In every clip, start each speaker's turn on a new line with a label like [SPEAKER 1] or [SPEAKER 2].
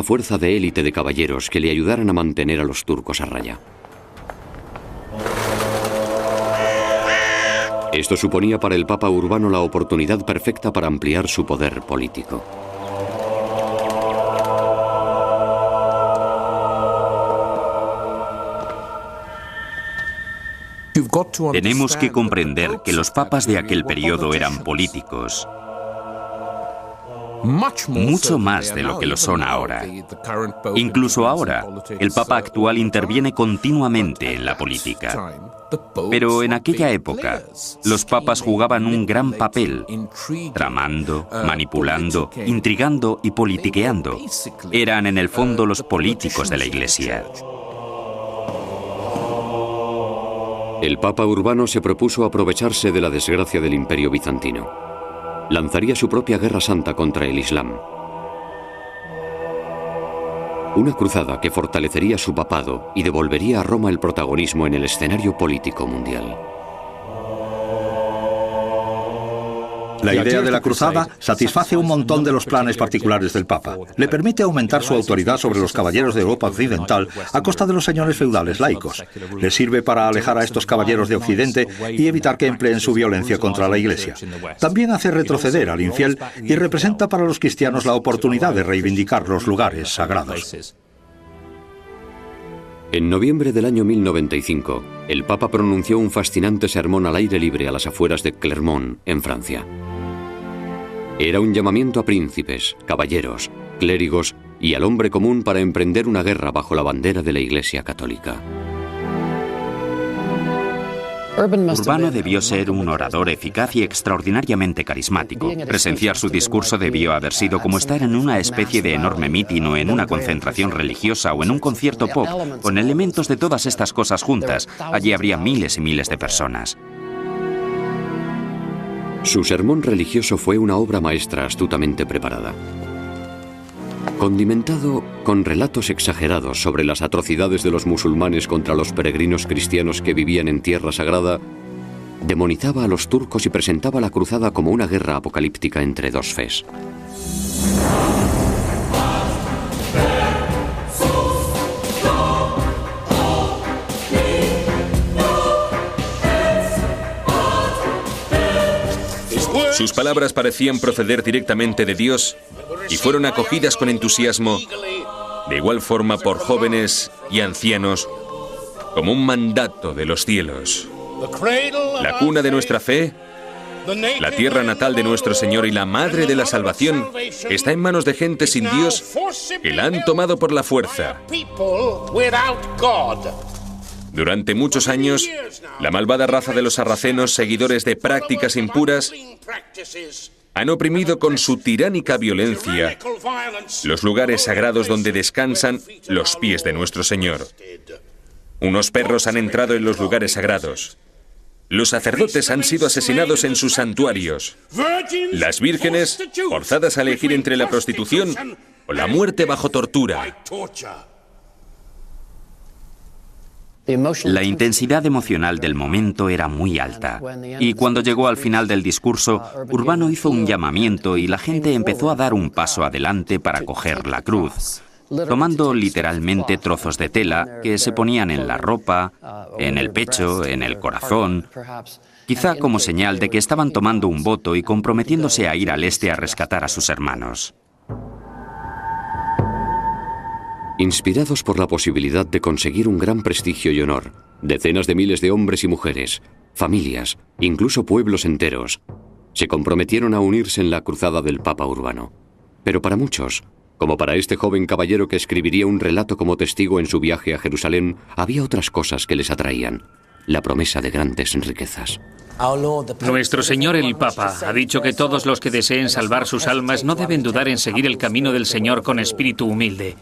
[SPEAKER 1] poca fuerza de élite de caballeros que le ayudaran a mantener a los turcos a raya. Esto suponía para el Papa Urbano la oportunidad perfecta para ampliar su poder político.
[SPEAKER 2] Tenemos que comprender que los papas de aquel periodo eran políticos, mucho más de lo que lo son ahora. Incluso ahora, el Papa actual interviene continuamente en la política. Pero en aquella época, los papas jugaban un gran papel, tramando, manipulando, intrigando y politiqueando. Eran en el fondo los políticos de la Iglesia.
[SPEAKER 1] El Papa Urbano se propuso aprovecharse de la desgracia del Imperio bizantino. Lanzaría su propia guerra santa contra el Islam. Una cruzada que fortalecería su papado y devolvería a Roma el protagonismo en el escenario político mundial.
[SPEAKER 3] La idea de la cruzada satisface un montón de los planes particulares del Papa. Le permite aumentar su autoridad sobre los caballeros de Europa occidental a costa de los señores feudales laicos. Le sirve para alejar a estos caballeros de Occidente y evitar que empleen su violencia contra la Iglesia. También hace retroceder al infiel y representa para los cristianos la oportunidad de reivindicar los lugares sagrados.
[SPEAKER 1] En noviembre del año 1095, el Papa pronunció un fascinante sermón al aire libre a las afueras de Clermont, en Francia. Era un llamamiento a príncipes, caballeros, clérigos y al hombre común para emprender una guerra bajo la bandera de la Iglesia Católica.
[SPEAKER 2] Urbano debió ser un orador eficaz y extraordinariamente carismático. Presenciar su discurso debió haber sido como estar en una especie de enorme mitin o en una concentración religiosa o en un concierto pop, con elementos de todas estas cosas juntas. Allí habría miles y miles de personas.
[SPEAKER 1] Su sermón religioso fue una obra maestra astutamente preparada. Condimentado con relatos exagerados sobre las atrocidades de los musulmanes contra los peregrinos cristianos que vivían en tierra sagrada, demonizaba a los turcos y presentaba la cruzada como una guerra apocalíptica entre dos fes.
[SPEAKER 4] Sus palabras parecían proceder directamente de Dios y fueron acogidas con entusiasmo, de igual forma por jóvenes y ancianos, como un mandato de los cielos. La cuna de nuestra fe, la tierra natal de nuestro Señor y la madre de la salvación está en manos de gente sin Dios que la han tomado por la fuerza. Durante muchos años, la malvada raza de los sarracenos, seguidores de prácticas impuras, han oprimido con su tiránica violencia los lugares sagrados donde descansan los pies de nuestro Señor. Unos perros han entrado en los lugares sagrados. Los sacerdotes han sido asesinados en sus santuarios. Las vírgenes, forzadas a elegir entre la prostitución o la muerte bajo tortura.
[SPEAKER 2] La intensidad emocional del momento era muy alta, y cuando llegó al final del discurso, Urbano hizo un llamamiento y la gente empezó a dar un paso adelante para coger la cruz, tomando literalmente trozos de tela que se ponían en la ropa, en el pecho, en el corazón, quizá como señal de que estaban tomando un voto y comprometiéndose a ir al este a rescatar a sus hermanos.
[SPEAKER 1] Inspirados por la posibilidad de conseguir un gran prestigio y honor, decenas de miles de hombres y mujeres, familias, incluso pueblos enteros, se comprometieron a unirse en la cruzada del Papa Urbano. Pero para muchos, como para este joven caballero que escribiría un relato como testigo en su viaje a Jerusalén, había otras cosas que les atraían: la promesa de grandes riquezas.
[SPEAKER 5] Nuestro Señor el Papa ha dicho que todos los que deseen salvar sus almas no deben dudar en seguir el camino del Señor con espíritu humilde,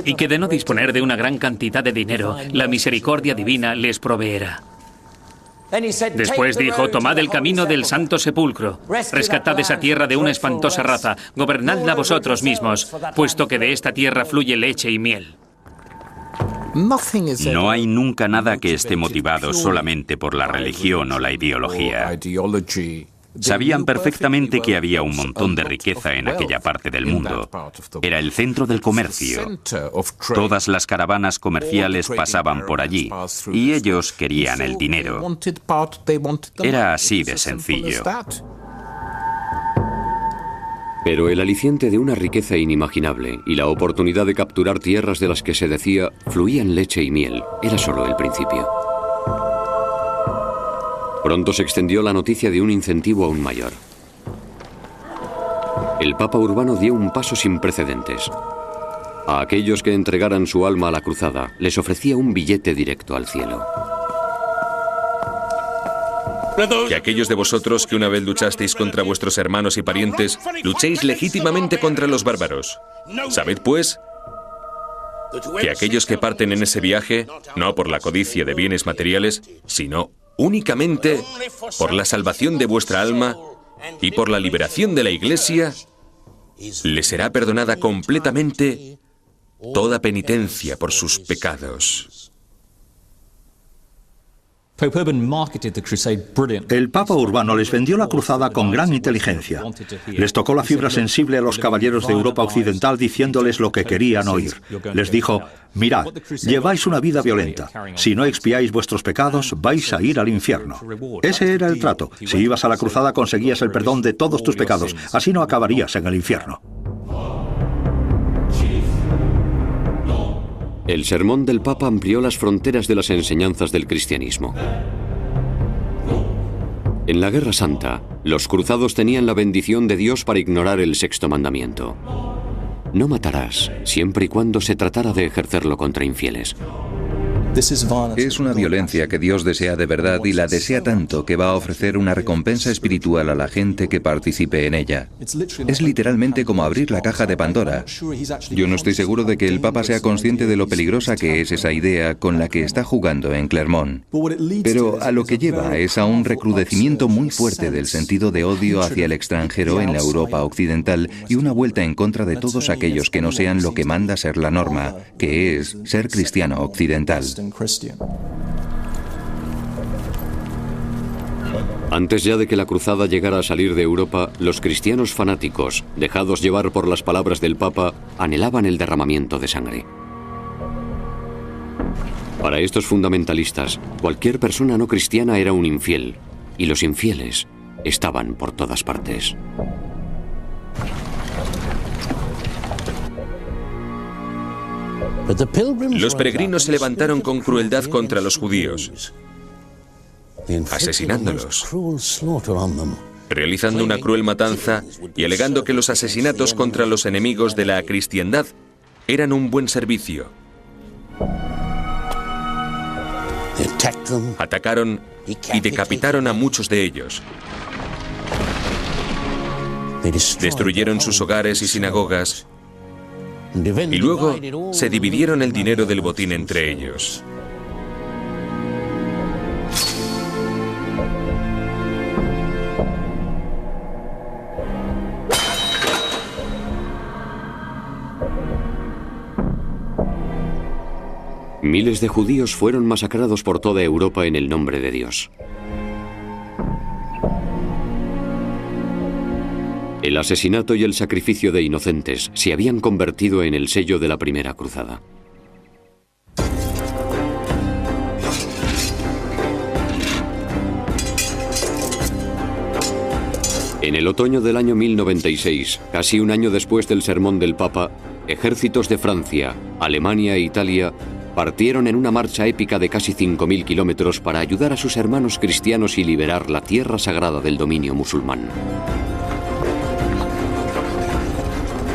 [SPEAKER 5] y que de no disponer de una gran cantidad de dinero, la misericordia divina les proveerá. Después dijo: tomad el camino del Santo Sepulcro, rescatad esa tierra de una espantosa raza, gobernadla vosotros mismos, puesto que de esta tierra fluye leche y miel.
[SPEAKER 2] No hay nunca nada que esté motivado solamente por la religión o la ideología. Sabían perfectamente que había un montón de riqueza en aquella parte del mundo. Era el centro del comercio. Todas las caravanas comerciales pasaban por allí y ellos querían el dinero. Era así de sencillo.
[SPEAKER 1] Pero el aliciente de una riqueza inimaginable y la oportunidad de capturar tierras de las que se decía fluían leche y miel era solo el principio. Pronto se extendió la noticia de un incentivo aún mayor. El Papa Urbano dio un paso sin precedentes. A aquellos que entregaran su alma a la cruzada, les ofrecía un billete directo al cielo.
[SPEAKER 4] Que aquellos de vosotros que una vez luchasteis contra vuestros hermanos y parientes, luchéis legítimamente contra los bárbaros. Sabed, pues, que aquellos que parten en ese viaje, no por la codicia de bienes materiales, sino únicamente por la salvación de vuestra alma y por la liberación de la Iglesia, les será perdonada completamente toda penitencia por sus pecados.
[SPEAKER 3] El Papa Urbano les vendió la cruzada con gran inteligencia. Les tocó la fibra sensible a los caballeros de Europa Occidental diciéndoles lo que querían oír. Les dijo: mirad, lleváis una vida violenta. Si no expiáis vuestros pecados, vais a ir al infierno. Ese era el trato. Si ibas a la cruzada conseguías el perdón de todos tus pecados. Así no acabarías en el infierno.
[SPEAKER 1] El sermón del Papa amplió las fronteras de las enseñanzas del cristianismo. En la Guerra Santa, los cruzados tenían la bendición de Dios para ignorar el sexto mandamiento. No matarás, siempre y cuando se tratara de ejercerlo contra infieles.
[SPEAKER 6] Es una violencia que Dios desea de verdad y la desea tanto que va a ofrecer una recompensa espiritual a la gente que participe en ella. Es literalmente como abrir la caja de Pandora. Yo no estoy seguro de que el Papa sea consciente de lo peligrosa que es esa idea con la que está jugando en Clermont. Pero a lo que lleva es a un recrudecimiento muy fuerte del sentido de odio hacia el extranjero en la Europa occidental y una vuelta en contra de todos aquellos que no sean lo que manda ser la norma, que es ser cristiano occidental.
[SPEAKER 1] Antes ya de que la cruzada llegara a salir de Europa, los cristianos fanáticos, dejados llevar por las palabras del Papa, anhelaban el derramamiento de sangre. Para estos fundamentalistas, cualquier persona no cristiana era un infiel, y los infieles estaban por todas partes.
[SPEAKER 4] Los peregrinos se levantaron con crueldad contra los judíos, asesinándolos, realizando una cruel matanza y alegando que los asesinatos contra los enemigos de la cristiandad eran un buen servicio. Atacaron y decapitaron a muchos de ellos. Destruyeron sus hogares y sinagogas. Y luego se dividieron el dinero del botín entre ellos.
[SPEAKER 1] Miles de judíos fueron masacrados por toda Europa en el nombre de Dios. El asesinato y el sacrificio de inocentes se habían convertido en el sello de la primera cruzada. En el otoño del año 1096, casi un año después del sermón del Papa, ejércitos de Francia, Alemania e Italia partieron en una marcha épica de casi 5.000 kilómetros para ayudar a sus hermanos cristianos y liberar la tierra sagrada del dominio musulmán.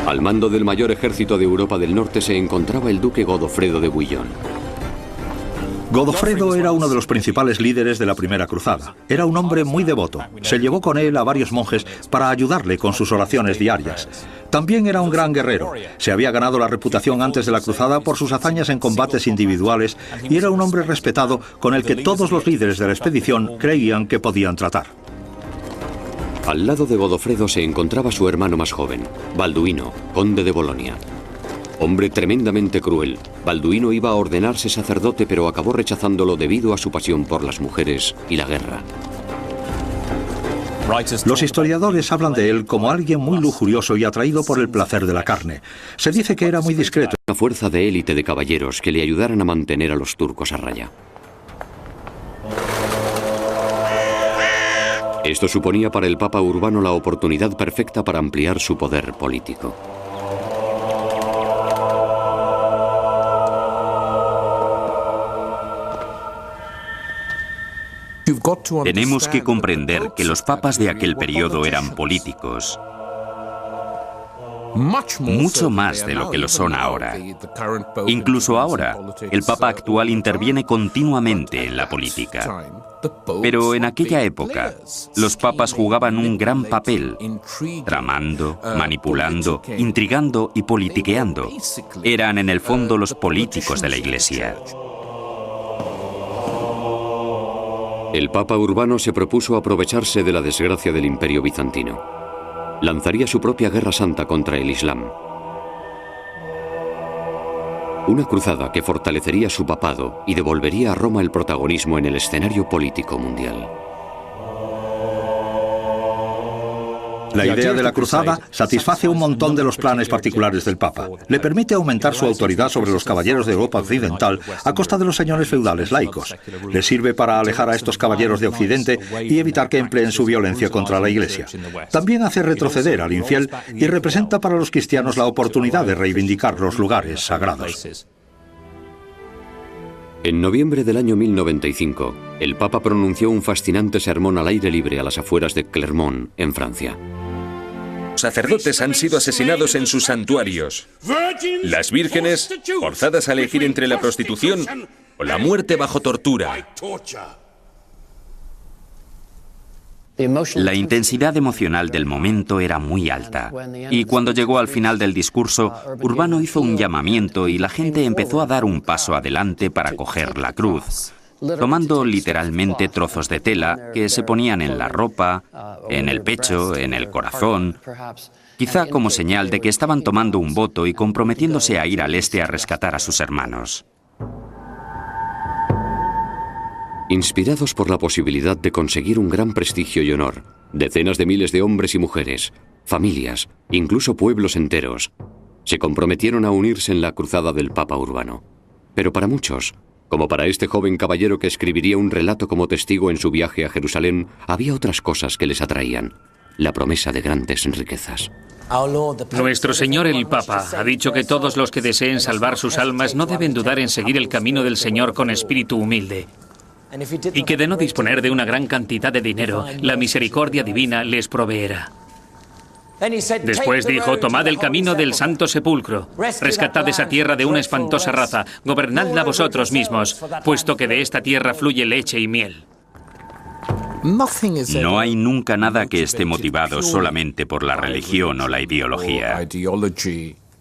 [SPEAKER 1] Al mando del mayor ejército de Europa del Norte se encontraba el duque Godofredo de Bouillon.
[SPEAKER 3] Godofredo era uno de los principales líderes de la primera cruzada. Era un hombre muy devoto. Se llevó con él a varios monjes para ayudarle con sus oraciones diarias. También era un gran guerrero. Se había ganado la reputación antes de la cruzada por sus hazañas en combates individuales y era un hombre respetado con el que todos los líderes de la expedición creían que podían tratar.
[SPEAKER 1] Al lado de Godofredo se encontraba su hermano más joven, Balduino, conde de Bolonia. Hombre tremendamente cruel, Balduino iba a ordenarse sacerdote, pero acabó rechazándolo debido a su pasión por las mujeres y la guerra.
[SPEAKER 3] Los historiadores hablan de él como alguien muy lujurioso y atraído por el placer de la carne. Se dice que era muy discreto.
[SPEAKER 1] Una fuerza de élite de caballeros que le ayudaran a mantener a los turcos a raya. Esto suponía para el Papa Urbano la oportunidad perfecta para ampliar su poder político.
[SPEAKER 2] Tenemos que comprender que los papas de aquel periodo eran políticos, mucho más de lo que lo son ahora. Incluso ahora, el Papa actual interviene continuamente en la política. Pero en aquella época, los papas jugaban un gran papel, tramando, manipulando, intrigando y politiqueando. Eran en el fondo los políticos de la Iglesia.
[SPEAKER 1] El Papa Urbano se propuso aprovecharse de la desgracia del Imperio bizantino. Lanzaría su propia guerra santa contra el Islam. Una cruzada que fortalecería su papado y devolvería a Roma el protagonismo en el escenario político mundial.
[SPEAKER 3] La idea de la cruzada satisface un montón de los planes particulares del Papa. Le permite aumentar su autoridad sobre los caballeros de Europa occidental a costa de los señores feudales laicos. Le sirve para alejar a estos caballeros de Occidente y evitar que empleen su violencia contra la Iglesia. También hace retroceder al infiel y representa para los cristianos la oportunidad de reivindicar los lugares sagrados.
[SPEAKER 1] En noviembre del año 1095, el Papa pronunció un fascinante sermón al aire libre a las afueras de Clermont, en Francia.
[SPEAKER 4] Sacerdotes han sido asesinados en sus santuarios. Las vírgenes, forzadas a elegir entre la prostitución o la muerte bajo tortura.
[SPEAKER 2] La intensidad emocional del momento era muy alta, y cuando llegó al final del discurso, Urbano hizo un llamamiento y la gente empezó a dar un paso adelante para coger la cruz, tomando literalmente trozos de tela que se ponían en la ropa, en el pecho, en el corazón, quizá como señal de que estaban tomando un voto y comprometiéndose a ir al este a rescatar a sus hermanos.
[SPEAKER 1] Inspirados por la posibilidad de conseguir un gran prestigio y honor, decenas de miles de hombres y mujeres, familias, incluso pueblos enteros, se comprometieron a unirse en la cruzada del Papa Urbano. Pero para muchos, como para este joven caballero que escribiría un relato como testigo en su viaje a Jerusalén, había otras cosas que les atraían: la promesa de grandes riquezas.
[SPEAKER 5] Nuestro Señor el Papa ha dicho que todos los que deseen salvar sus almas no deben dudar en seguir el camino del Señor con espíritu humilde, y que de no disponer de una gran cantidad de dinero, la misericordia divina les proveerá. Después dijo: tomad el camino del Santo Sepulcro, rescatad esa tierra de una espantosa raza, gobernadla vosotros mismos, puesto que de esta tierra fluye leche y miel.
[SPEAKER 2] No hay nunca nada que esté motivado solamente por la religión o la ideología.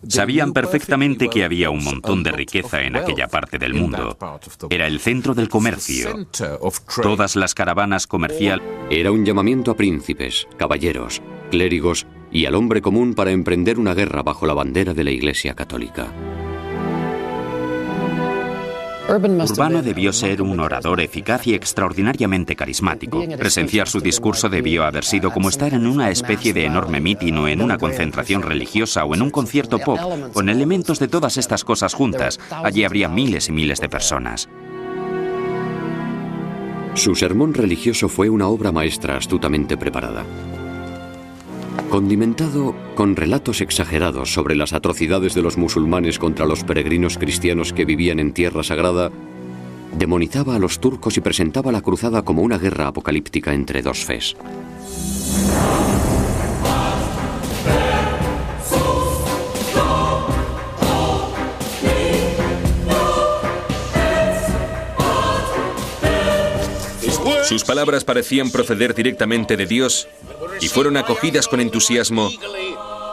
[SPEAKER 2] Sabían perfectamente que había un montón de riqueza en aquella parte del mundo. Era el centro del comercio. Todas las caravanas comerciales.
[SPEAKER 1] Era un llamamiento a príncipes, caballeros, clérigos y al hombre común para emprender una guerra bajo la bandera de la Iglesia Católica.
[SPEAKER 2] Urbano debió ser un orador eficaz y extraordinariamente carismático. Presenciar su discurso debió haber sido como estar en una especie de enorme mitin o en una concentración religiosa o en un concierto pop, con elementos de todas estas cosas juntas. Allí habría miles y miles de personas.
[SPEAKER 1] Su sermón religioso fue una obra maestra astutamente preparada. Condimentado con relatos exagerados sobre las atrocidades de los musulmanes contra los peregrinos cristianos que vivían en tierra sagrada, demonizaba a los turcos y presentaba la cruzada como una guerra apocalíptica entre dos fes.
[SPEAKER 4] Sus palabras parecían proceder directamente de Dios y fueron acogidas con entusiasmo,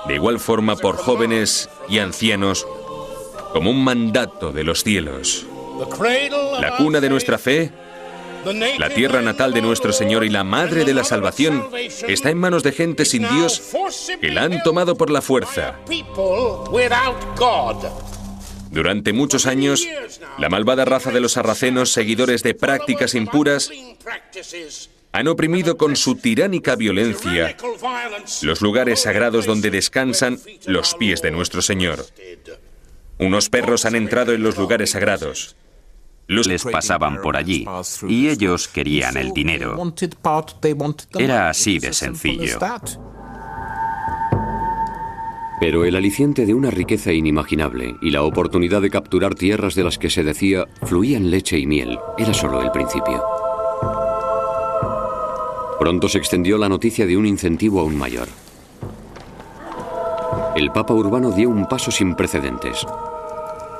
[SPEAKER 4] de igual forma por jóvenes y ancianos, como un mandato de los cielos. La cuna de nuestra fe, la tierra natal de nuestro Señor y la madre de la salvación, está en manos de gente sin Dios que la han tomado por la fuerza. Durante muchos años, la malvada raza de los sarracenos, seguidores de prácticas impuras, Han oprimido con su tiránica violencia los lugares sagrados donde descansan los pies de nuestro Señor. Unos perros han entrado en los lugares sagrados.
[SPEAKER 2] Les pasaban por allí y ellos querían el dinero. Era así de sencillo.
[SPEAKER 1] Pero el aliciente de una riqueza inimaginable y la oportunidad de capturar tierras de las que se decía fluían leche y miel era solo el principio. Pronto se extendió la noticia de un incentivo aún mayor. El Papa Urbano dio un paso sin precedentes.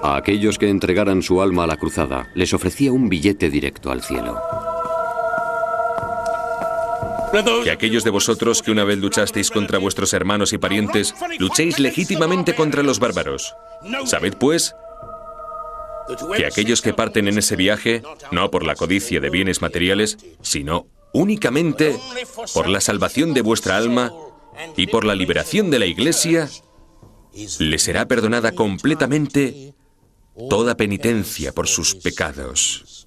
[SPEAKER 1] A aquellos que entregaran su alma a la cruzada, les ofrecía un billete directo al cielo.
[SPEAKER 4] Que aquellos de vosotros que una vez luchasteis contra vuestros hermanos y parientes, luchéis legítimamente contra los bárbaros. Sabed, pues, que aquellos que parten en ese viaje, no por la codicia de bienes materiales, sino únicamente por la salvación de vuestra alma y por la liberación de la Iglesia, les será perdonada completamente toda penitencia por sus pecados.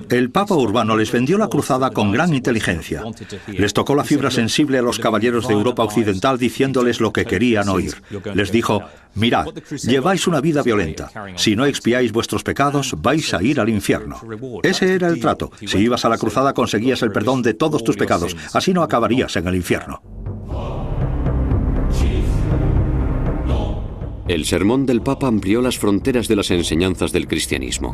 [SPEAKER 3] El Papa Urbano les vendió la cruzada con gran inteligencia. Les tocó la fibra sensible a los caballeros de Europa Occidental diciéndoles lo que querían oír. Les dijo: mirad, lleváis una vida violenta. Si no expiáis vuestros pecados, vais a ir al infierno. Ese era el trato. Si ibas a la cruzada conseguías el perdón de todos tus pecados. Así no acabarías en el infierno.
[SPEAKER 1] El sermón del Papa amplió las fronteras de las enseñanzas del cristianismo.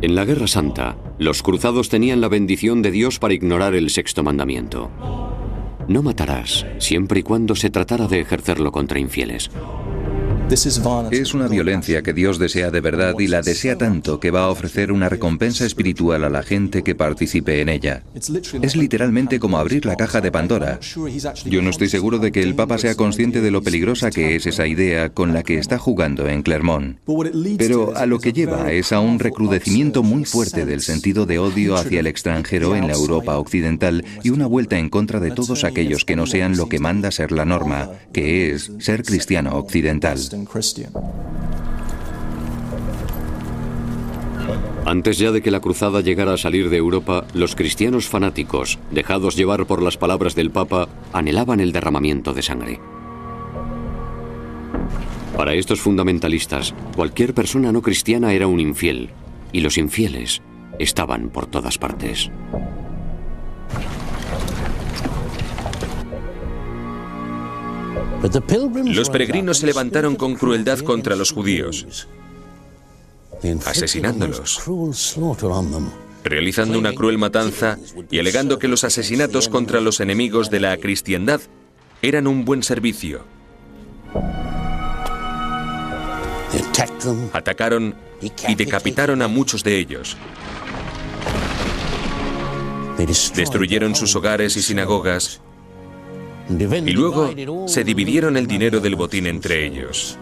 [SPEAKER 1] En la Guerra Santa, los cruzados tenían la bendición de Dios para ignorar el sexto mandamiento. No matarás, siempre y cuando se tratara de ejercerlo contra infieles.
[SPEAKER 6] Es una violencia que Dios desea de verdad y la desea tanto que va a ofrecer una recompensa espiritual a la gente que participe en ella. Es literalmente como abrir la caja de Pandora. Yo no estoy seguro de que el Papa sea consciente de lo peligrosa que es esa idea con la que está jugando en Clermont. Pero a lo que lleva es a un recrudecimiento muy fuerte del sentido de odio hacia el extranjero en la Europa occidental y una vuelta en contra de todos aquellos que no sean lo que manda ser la norma, que es ser cristiano occidental.
[SPEAKER 1] Antes ya de que la cruzada llegara a salir de Europa, los cristianos fanáticos, dejados llevar por las palabras del Papa, anhelaban el derramamiento de sangre. Para estos fundamentalistas, cualquier persona no cristiana era un infiel, y los infieles estaban por todas partes.
[SPEAKER 4] Los peregrinos se levantaron con crueldad contra los judíos, asesinándolos, realizando una cruel matanza y alegando que los asesinatos contra los enemigos de la cristiandad eran un buen servicio. Atacaron y decapitaron a muchos de ellos. Destruyeron sus hogares y sinagogas y luego se dividieron el dinero del botín entre ellos.